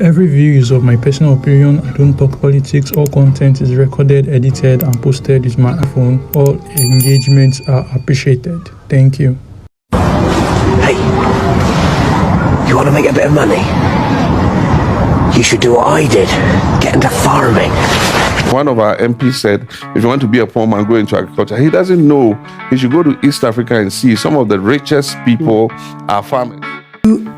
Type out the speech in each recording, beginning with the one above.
Every view is of my personal opinion. I don't talk politics. All content is recorded, edited, and posted with my iPhone. All engagements are appreciated. Thank you. Hey, you want to make a bit of money? You should do what I did. Get into farming. One of our MPs said, if you want to be a poor man, go into agriculture. He doesn't know. He should go to East Africa and see some of the richest people are farmers.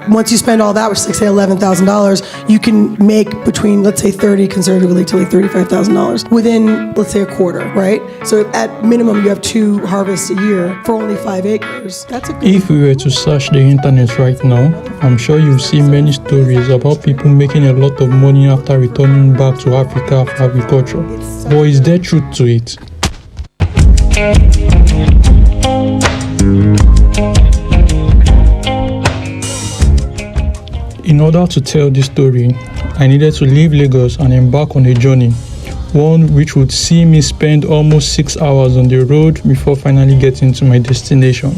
Once you spend all that, which is like say $11,000, you can make between, let's say, $30,000 conservatively to like $35,000 within, let's say, a quarter, right? So at minimum, you have 2 harvests a year for only 5 acres. That's a good. If we were to search the internet right now, I'm sure you'll see many stories about people making a lot of money after returning back to Africa for agriculture. But is there truth to it? In order to tell this story, I needed to leave Lagos and embark on a journey, one which would see me spend almost 6 hours on the road before finally getting to my destination.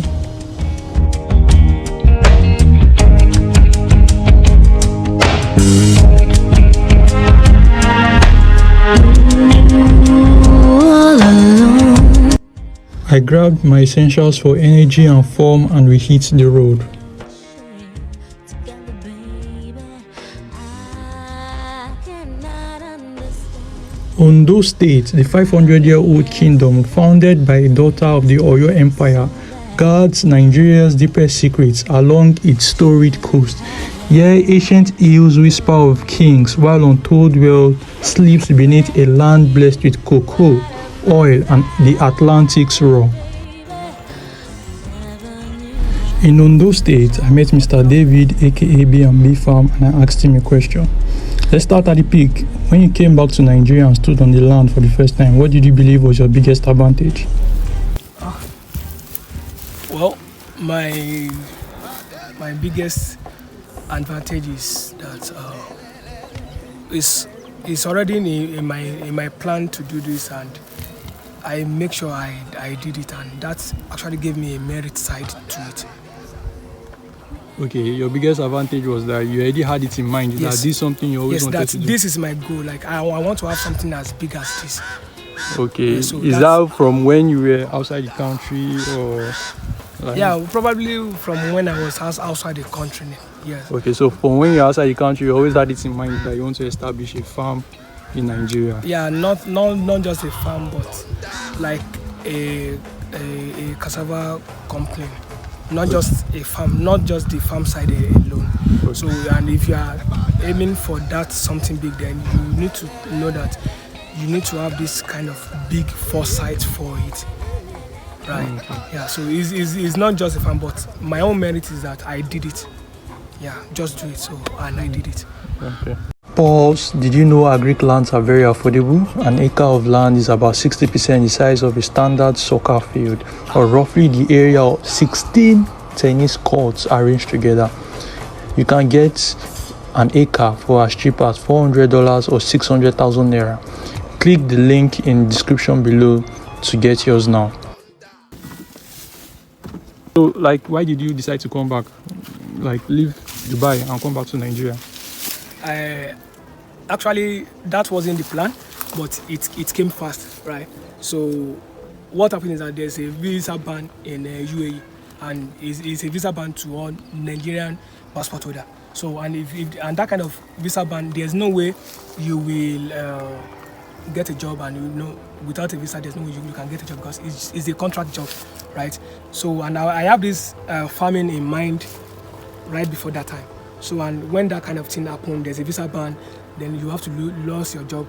I grabbed my essentials for energy and form and we hit the road. Ondo State, the 500-year-old kingdom founded by a daughter of the Oyo Empire, guards Nigeria's deepest secrets along its storied coast. Here, ancient hills whisper of kings, while untold wealth sleeps beneath a land blessed with cocoa, oil, and the Atlantic's roar. In Ondo State, I met Mr. David, aka B&B Farm, and I asked him a question. Let's start at the peak. When you came back to Nigeria and stood on the land for the first time, what did you believe was your biggest advantage? Well, my biggest advantage is that it's already in my plan to do this, and I make sure I did it, and that actually gave me a merit side to it. Okay, your biggest advantage was that you already had it in mind. Yes. That this is something you always wanted to do. This is my goal. Like I want to have something as big as this. Okay, so is that from when you were outside the country or? Like... Yeah, probably from when I was outside the country. Yes. Okay, so from when you're outside the country, you always had it in mind that you want to establish a farm in Nigeria. Yeah, not just a farm, but like a cassava company. Not just a farm, not just the farm side alone. Okay. So, and if you are aiming for that something big, then you need to know that you need to have this kind of big foresight for it, right? Okay. Yeah. So it's not just a farm, but my own merit is that I did it. Yeah, just do it. So, and I did it. Okay. Pause. Did you know agric lands are very affordable? An acre of land is about 60% the size of a standard soccer field, or roughly the area of 16 tennis courts arranged together. You can get an acre for as cheap as $400 or 600,000 naira. Click the link in the description below to get yours now. So, like, why did you decide to come back? Like, leave Dubai and come back to Nigeria? Actually, that wasn't the plan, but it came fast, right? So what happened is that there's a visa ban in UAE, and it's a visa ban to all Nigerian passport holder. So and and that kind of visa ban, there's no way you will get a job, and without a visa, there's no way you can get a job because it's a contract job, right? So and I have this farming in mind right before that time. So and when that kind of thing happened, there's a visa ban, then you have to lose your job.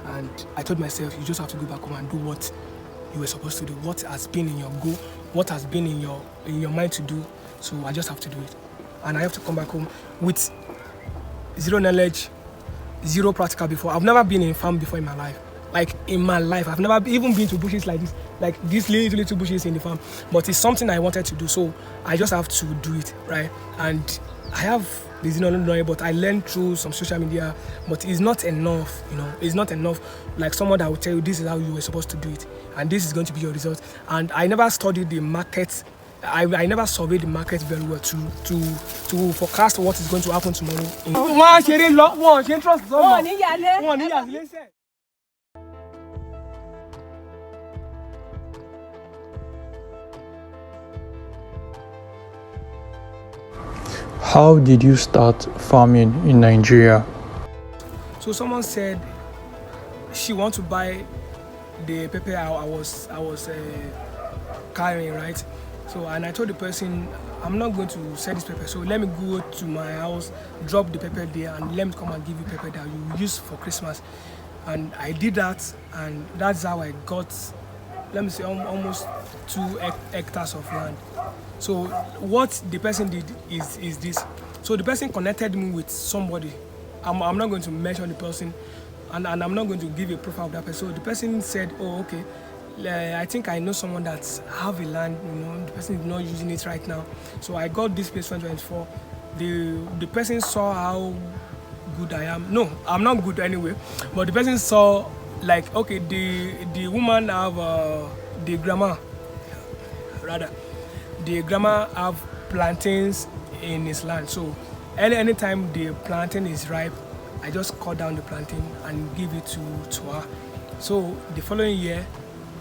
And I told myself, you just have to go back home and do what you were supposed to do, what has been in your goal, what has been in your mind to do. So I just have to do it. And I have to come back home with zero knowledge, zero practical before. I've never been in a farm before in my life. Like in my life, I've never even been to bushes like this, like these little bushes in the farm. But it's something I wanted to do, so I just have to do it, right? And I have this knowledge, but I learned through some social media, but it's not enough, it's not enough. Like someone that will tell you this is how you were supposed to do it, and this is going to be your result. And I never studied the market I never surveyed the market very well to forecast what is going to happen tomorrow. How did you start farming in Nigeria? So someone said she want to buy the pepper I was carrying, right? So, and I told the person, I'm not going to sell this pepper, so let me go to my house, drop the pepper there, and let me come and give you pepper that you use for Christmas. And I did that, and that's how I got, let me say, almost 2 hectares of land. So what the person did is this. So the person connected me with somebody. I'm not going to mention the person, and I'm not going to give a profile of that person. So the person said, oh, okay, I think I know someone that have a land, the person is not using it right now. So I got this place 2024. The person saw how good I am. No, I'm not good anyway, but the person saw, like, okay, the woman have the grandma have plantains in his land. So anytime the plantain is ripe, I just cut down the plantain and give it to her. So the following year,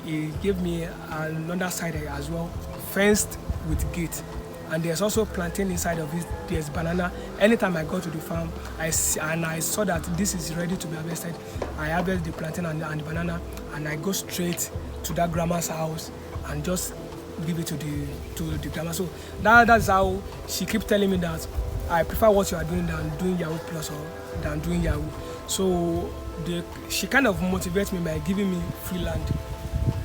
he gave me another side as well, fenced with gate. And there's also plantain inside of it. There's banana. Anytime I go to the farm, I saw that this is ready to be harvested, I harvest the plantain and the banana, and I go straight to that grandma's house and just give it to the grandma. So that's how she keeps telling me that I prefer what you are doing than doing Yahoo Plus or than doing Yahoo. So she kind of motivates me by giving me free land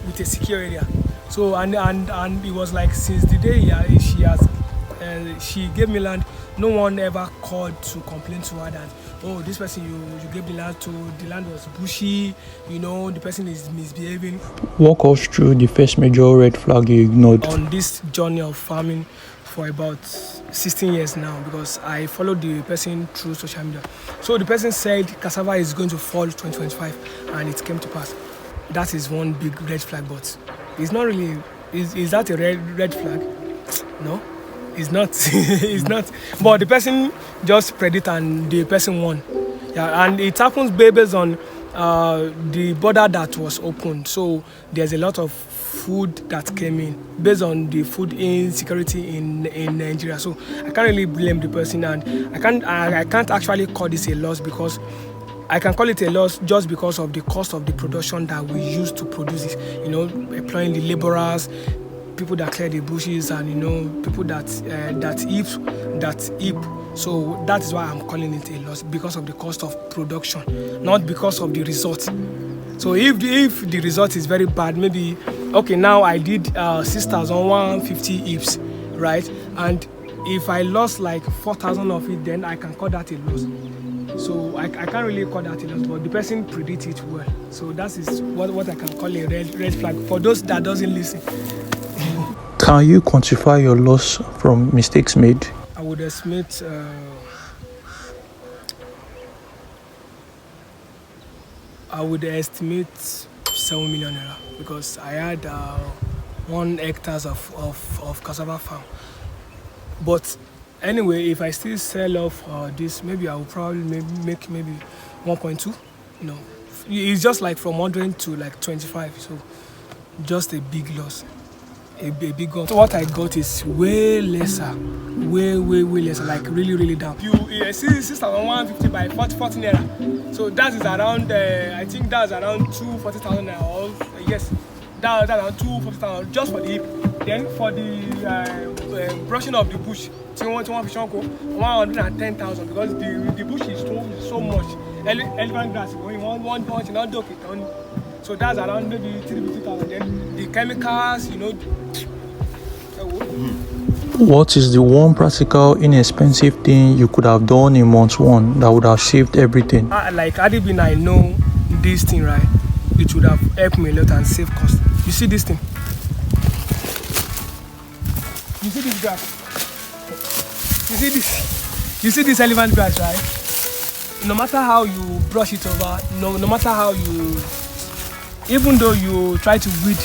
with a secure area. So and it was like, since the day she gave me land, no one ever called to complain to her that, oh, this person you gave the land to, the land was bushy, the person is misbehaving. Walk us through the first major red flag you ignored. On this journey of farming for about 16 years now, because I followed the person through social media. So the person said cassava is going to fall 2025, and it came to pass. That is one big red flag, but it's not really. Is that a red flag? No, it's not. It's not. But the person just predict and the person won. Yeah, and it happens based on the border that was opened. So there's a lot of food that came in based on the food insecurity in Nigeria. So I can't really blame the person, and I can't actually call this a loss, because I can call it a loss just because of the cost of the production that we use to produce it. Employing the laborers, people that clear the bushes, and people that eat. So that is why I'm calling it a loss, because of the cost of production, not because of the result. So if the result is very bad, maybe, okay, now I did 6,150 hips, right? And if I lost like 4,000 of it, then I can call that a loss. So I can't really call that a loss, but the person predict it well. So that is what I can call a red flag for those that doesn't listen. Can you quantify your loss from mistakes made? I would estimate 7 million naira, because I had 1 hectare of cassava farm. But anyway, if I still sell off this, maybe I will probably make maybe 1.2. It's just like from 100 to like 25. So just a big loss, a big loss. So what I got is way lesser, way lesser, like really down. You see 6,150 by 40 naira. So that is around, I think that's around 240,000 naira. Or yes, that's around 240,000 just for the hip. Then for the brushing of the bush, 110,000, because the bush is so much. Elephant grass going one bunch, not dock it on. So that's around maybe 350,000. Then the chemicals, What is the one practical, inexpensive thing you could have done in month 1 that would have saved everything? Like Adibin, I know this thing, right? It would have helped me a lot and save cost. You see this thing? You see this grass? You see this? You see this elephant grass, right? No matter how you brush it over, no matter how you, even though you try to weed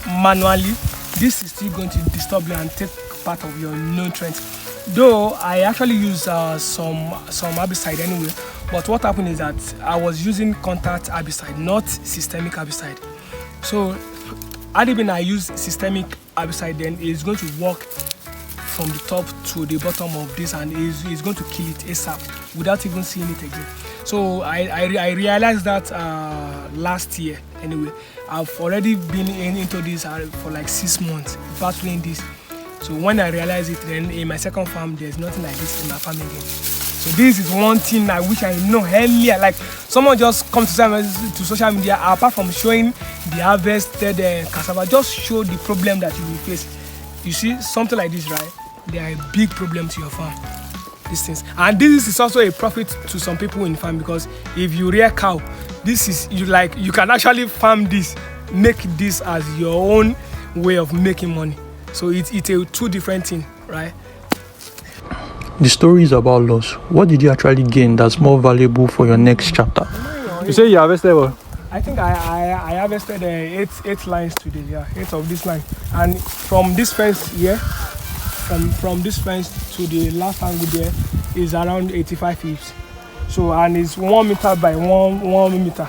manually, this is still going to disturb you and take part of your nutrients. Though I actually use some herbicide anyway, but what happened is that I was using contact herbicide, not systemic herbicide. So had it been I use systemic herbicide, then it's going to work from the top to the bottom of this, and it's going to kill it ASAP without even seeing it again. So I realized that last year anyway. I've already been into this for like 6 months, battling this. So when I realized it, then in my second farm, there's nothing like this in my farm again. So this is one thing I wish I know earlier. Like someone just come to social media, apart from showing the harvested cassava, just show the problem that you will face. You see something like this, right? There are a big problem to your farm. These things, and this is also a profit to some people in farm, because if you rear cow, this is you can actually farm this, make this as your own way of making money. So it's a two different thing, right? The story is about loss. What did you actually gain that's more valuable for your next chapter? You say you harvested what? I think I harvested 8 lines today. Yeah, 8 of this line, and from this fence here, from this fence to the last angle there is around 85 feet. So, and it's 1 meter by 1 meter,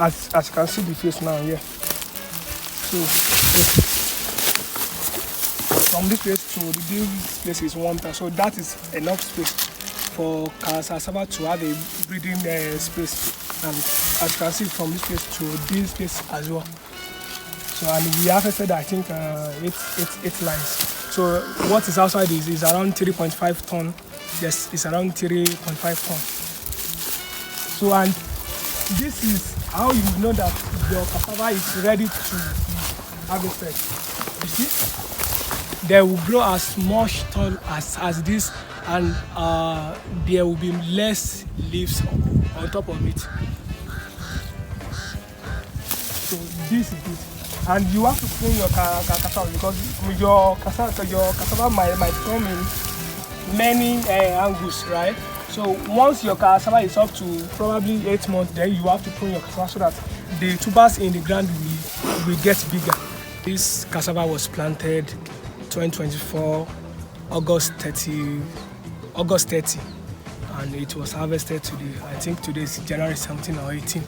as you can see the face now here. So from this place to this place is 1 meter. So that is enough space for cassava to have a breeding space. And as you can see from this place to this place as well. So, and we harvested I think 8 lines. So what is outside is around 3.5 ton. Yes, it's around 3.5 ton. So, and this is how you know that your cassava is ready to be harvested. You see, they will grow as much tall as this, and there will be less leaves on top of it. So this is it. And you have to prune your cassava, because your cassava might come in many angles, right? So once your cassava is up to probably 8 months, then you have to prune your cassava so that the tubers in the ground will get bigger. This cassava was planted 2024 August 30, and it was harvested today. I think today is January 17 or 18.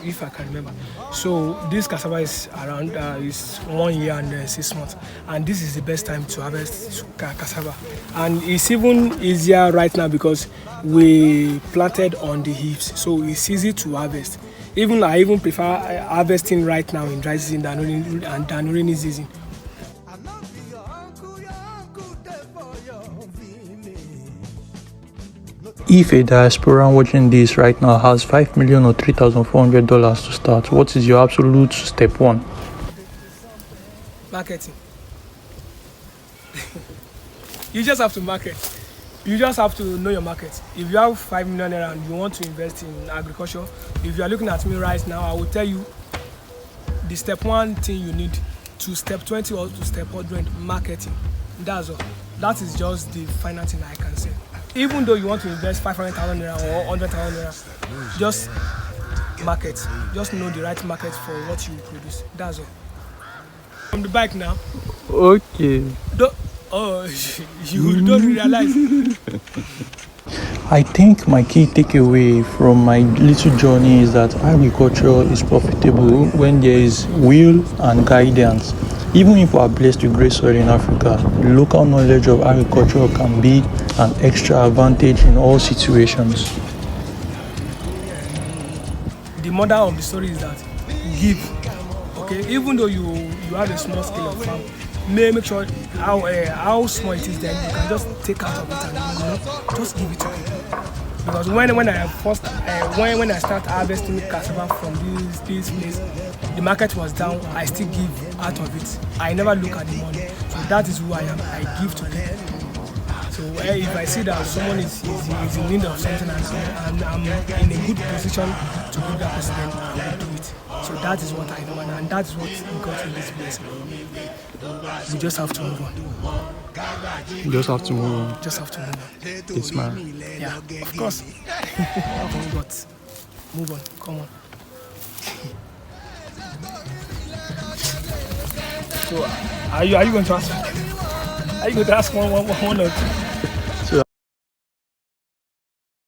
If I can remember. So this cassava is around is 1 year and 6 months, and this is the best time to harvest cassava. And it's even easier right now because we planted on the heaps, so it's easy to harvest. I even prefer harvesting right now in dry season than rainy season. If a diasporan watching this right now has $5 million or $3,400 to start, what is your absolute step 1? Marketing. You just have to market. You just have to know your market. If you have 5 million and you want to invest in agriculture, if you are looking at me right now, I will tell you the step 1 thing you need to step 20 or to step 100, marketing. That's all. That is just the final thing I can say. Even though you want to invest 500,000 naira or 100,000 naira, just market. Just know the right market for what you produce. That's all. From the bike now. Okay. You don't realize. I think my key takeaway from my little journey is that agriculture is profitable when there is will and guidance. Even if we are blessed with great soil in Africa, local knowledge of agriculture can be an extra advantage in all situations. The moral of the story is that give. Okay, even though you have a small scale of farm, make sure how small it is, then you can just take out of it and just give it to people. Because when I start harvesting cassava from this place, the market was down. I still give out of it. I never look at the money. So that is who I am. I give to people. So if I see that someone is in need of something and I'm in a good position to give that person, then I will do it. So that is what I know, and that is what got me this blessing. You just have to move on. You just have to move on. Just have to move on. It's man. Yeah, of course. But move on. Come on. So are you going to ask? Are you going to ask one or two?